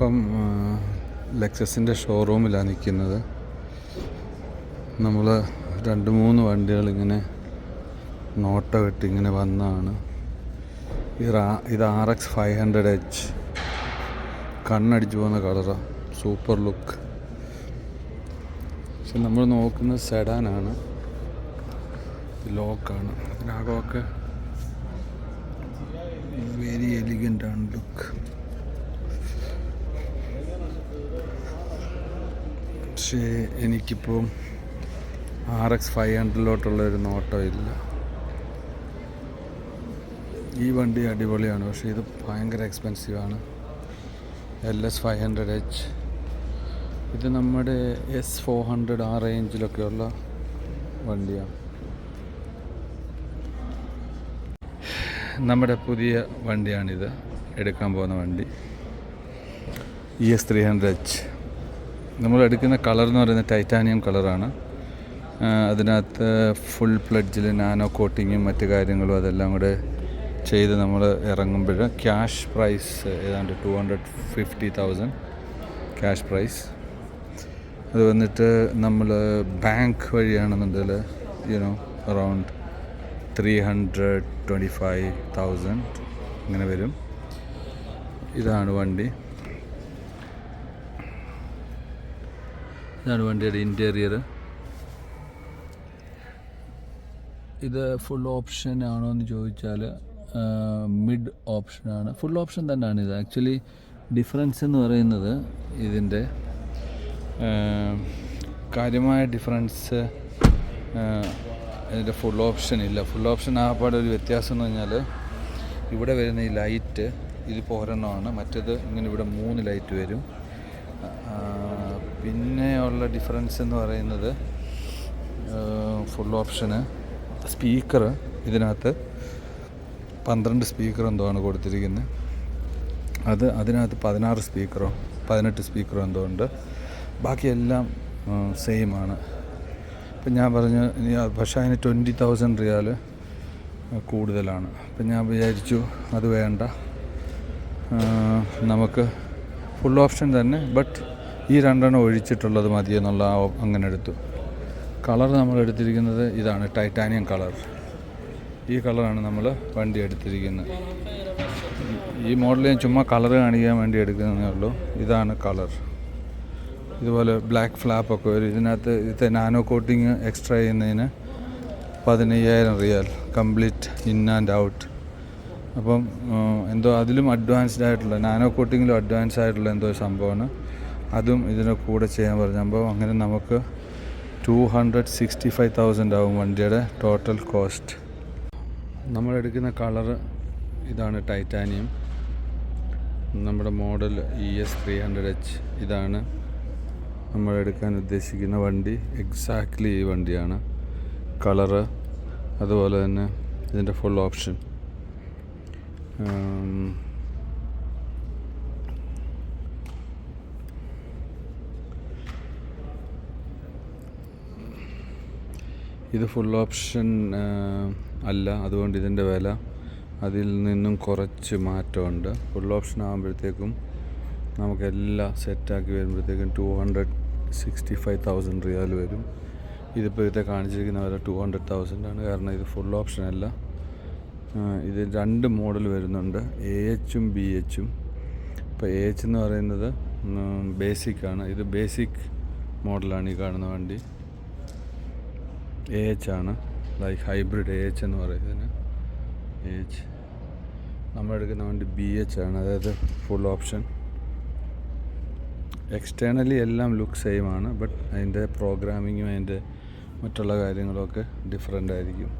നമ്മളിപ്പം ലെക്സസിൻ്റെ ഷോറൂമിലാണ് നിൽക്കുന്നത്. നമ്മൾ 2-3 വണ്ടികളിങ്ങനെ നോട്ടം ഇട്ട് ഇങ്ങനെ വന്നതാണ്. ഇത് RX 500H കണ്ണടിച്ചു പോകുന്ന കളറാണ്, സൂപ്പർ ലുക്ക്. പക്ഷെ നമ്മൾ നോക്കുന്നത് സെഡാനാണ്, ലോക്കാണ്. അതിനകമൊക്കെ വെരി എലിഗൻ്റ് ആണ് ലുക്ക്. പക്ഷേ എനിക്കിപ്പോൾ RX 500-ലോട്ടുള്ളൊരു നോട്ടമില്ല. ഈ വണ്ടി അടിപൊളിയാണ്, പക്ഷേ ഇത് ഭയങ്കര എക്സ്പെൻസീവാണ്. LS 500H. ഇത് നമ്മുടെ S400 ആ റേഞ്ചിലൊക്കെയുള്ള വണ്ടിയാണ്. നമ്മുടെ പുതിയ വണ്ടിയാണിത്, എടുക്കാൻ പോകുന്ന വണ്ടി ES 300H. നമ്മൾ എടുക്കുന്ന കളർ എന്ന് പറയുന്നത് ടൈറ്റാനിയം കളറാണ്. അതിനകത്ത് ഫുൾ പ്ലഡ്ജിൽ നാനോ കോട്ടിങ്ങും മറ്റു കാര്യങ്ങളും അതെല്ലാം കൂടെ ചെയ്ത് നമ്മൾ ഇറങ്ങുമ്പോൾ ക്യാഷ് പ്രൈസ് ഏതാണ്ട് 250,000 ക്യാഷ് പ്രൈസ്. അത് വന്നിട്ട് നമ്മൾ ബാങ്ക് വഴിയാണെന്നുണ്ടെങ്കിൽ അറൗണ്ട് 325,000 ഇങ്ങനെ വരും. ഇതാണ് വണ്ടി. ഇതാണ് വണ്ടിയുടെ ഇൻറ്റീരിയർ. ഇത് ഫുൾ ഓപ്ഷൻ ആണോ എന്ന് ചോദിച്ചാൽ മിഡ് ഓപ്ഷനാണ്. ഫുൾ ഓപ്ഷൻ തന്നെയാണ് ഇത്. ആക്ച്വലി ഡിഫറൻസ് എന്ന് പറയുന്നത് ഇതിൻ്റെ കാര്യമായ ഡിഫറൻസ് ഇതിൻ്റെ ഫുൾ ഓപ്ഷൻ ഇല്ല. ഫുൾ ഓപ്ഷൻ ആകപ്പാടെ ഒരു വ്യത്യാസം എന്ന് പറഞ്ഞാൽ ഇവിടെ വരുന്ന ഈ ലൈറ്റ് ഇതിപ്പോൾ ഒരെണ്ണമാണ്, മറ്റേത് ഇങ്ങനെ ഇവിടെ 3 ലൈറ്റ് വരും. പിന്നെ ഉള്ള ഡിഫറൻസ് എന്ന് പറയുന്നത് ഫുൾ ഓപ്ഷന് സ്പീക്കർ, ഇതിനകത്ത് 12 സ്പീക്കർ എന്തോ ആണ് കൊടുത്തിരിക്കുന്നത്. അതിനകത്ത് 16 സ്പീക്കറോ 18 സ്പീക്കറോ എന്തോ ഉണ്ട്. ബാക്കിയെല്ലാം സെയിമാണ്. ഇപ്പം ഞാൻ പറഞ്ഞു, പക്ഷേ അതിന് 20,000 റിയാൽ കൂടുതലാണ്. അപ്പം ഞാൻ വിചാരിച്ചു അത് വേണ്ട, നമുക്ക് ഫുൾ ഓപ്ഷൻ തന്നെ, ബട്ട് ഈ 2 ഒഴിച്ചിട്ടുള്ളത് മതി എന്നുള്ള അങ്ങനെ എടുത്തു. കളർ നമ്മൾ എടുത്തിരിക്കുന്നത് ഇതാണ്, ടൈറ്റാനിയം കളർ. ഈ കളറാണ് നമ്മൾ വണ്ടി എടുത്തിരിക്കുന്നത്. ഈ മോഡൽ ഞാൻ ചുമ്മാ കളർ കാണിക്കാൻ വേണ്ടി എടുക്കുന്നതേ ഉള്ളൂ. ഇതാണ് കളർ. ഇതുപോലെ ബ്ലാക്ക് ഫ്ലാപ്പൊക്കെ വരും. ഇതിനകത്ത് ഇത് നാനോ കോട്ടിങ് എക്സ്ട്രാ ചെയ്യുന്നതിന് 15,000 റിയാൽ കംപ്ലീറ്റ് ഇൻ ആൻഡ് ഔട്ട്. അപ്പം എന്തോ അതിലും അഡ്വാൻസ്ഡ് ആയിട്ടുള്ള, നാനോ കോട്ടിങ്ങിലും അഡ്വാൻസ് ആയിട്ടുള്ള എന്തോ സംഭവമാണ്. അതും ഇതിൻ്റെ കൂടെ ചെയ്യാൻ പറഞ്ഞപ്പോൾ അങ്ങനെ നമുക്ക് 265,000 ആവും വണ്ടിയുടെ ടോട്ടൽ കോസ്റ്റ്. നമ്മളെടുക്കുന്ന കളറ് ഇതാണ്, ടൈറ്റാനിയം. നമ്മുടെ മോഡൽ ES 300H. ഇതാണ് നമ്മളെടുക്കാൻ ഉദ്ദേശിക്കുന്ന വണ്ടി. എക്സാക്ട്ലി ഈ വണ്ടിയാണ്. കളറ് അതുപോലെ തന്നെ ഇതിൻ്റെ ഫുൾ ഓപ്ഷൻ. ഇത് ഫുൾ ഓപ്ഷൻ അല്ല, അതുകൊണ്ട് ഇതിൻ്റെ വില അതിൽ നിന്നും കുറച്ച് മാറ്റമുണ്ട്. ഫുൾ ഓപ്ഷൻ ആകുമ്പോഴത്തേക്കും നമുക്കെല്ലാം സെറ്റാക്കി വരുമ്പോഴത്തേക്കും 265,000 റിയാൽ വരും. ഇതിപ്പോൾ ഇത്തെ കാണിച്ചിരിക്കുന്ന വില 200,000 ആണ്. കാരണം ഇത് ഫുൾ ഓപ്ഷൻ അല്ല. ഇത് 2 മോഡൽ വരുന്നുണ്ട്, AH-ഉം BH-ഉം. ഇപ്പോൾ AH എന്ന് പറയുന്നത് ബേസിക്കാണ്. ഇത് ബേസിക് മോഡലാണ് ഈ കാണുന്ന വണ്ടി. AH ആണ്, ലൈക്ക് ഹൈബ്രിഡ് AH എന്ന് പറയുന്നതിന് AH. നമ്മളെടുക്കുന്ന വണ്ടി BH ആണ്, അതായത് ഫുൾ ഓപ്ഷൻ. എക്സ്റ്റേണലി എല്ലാം ലുക്ക് സെയിം ആണ്, ബട്ട് അതിൻ്റെ പ്രോഗ്രാമിങ്ങും അതിൻ്റെ മറ്റുള്ള കാര്യങ്ങളൊക്കെ ഡിഫറെൻ്റ് ആയിരിക്കും.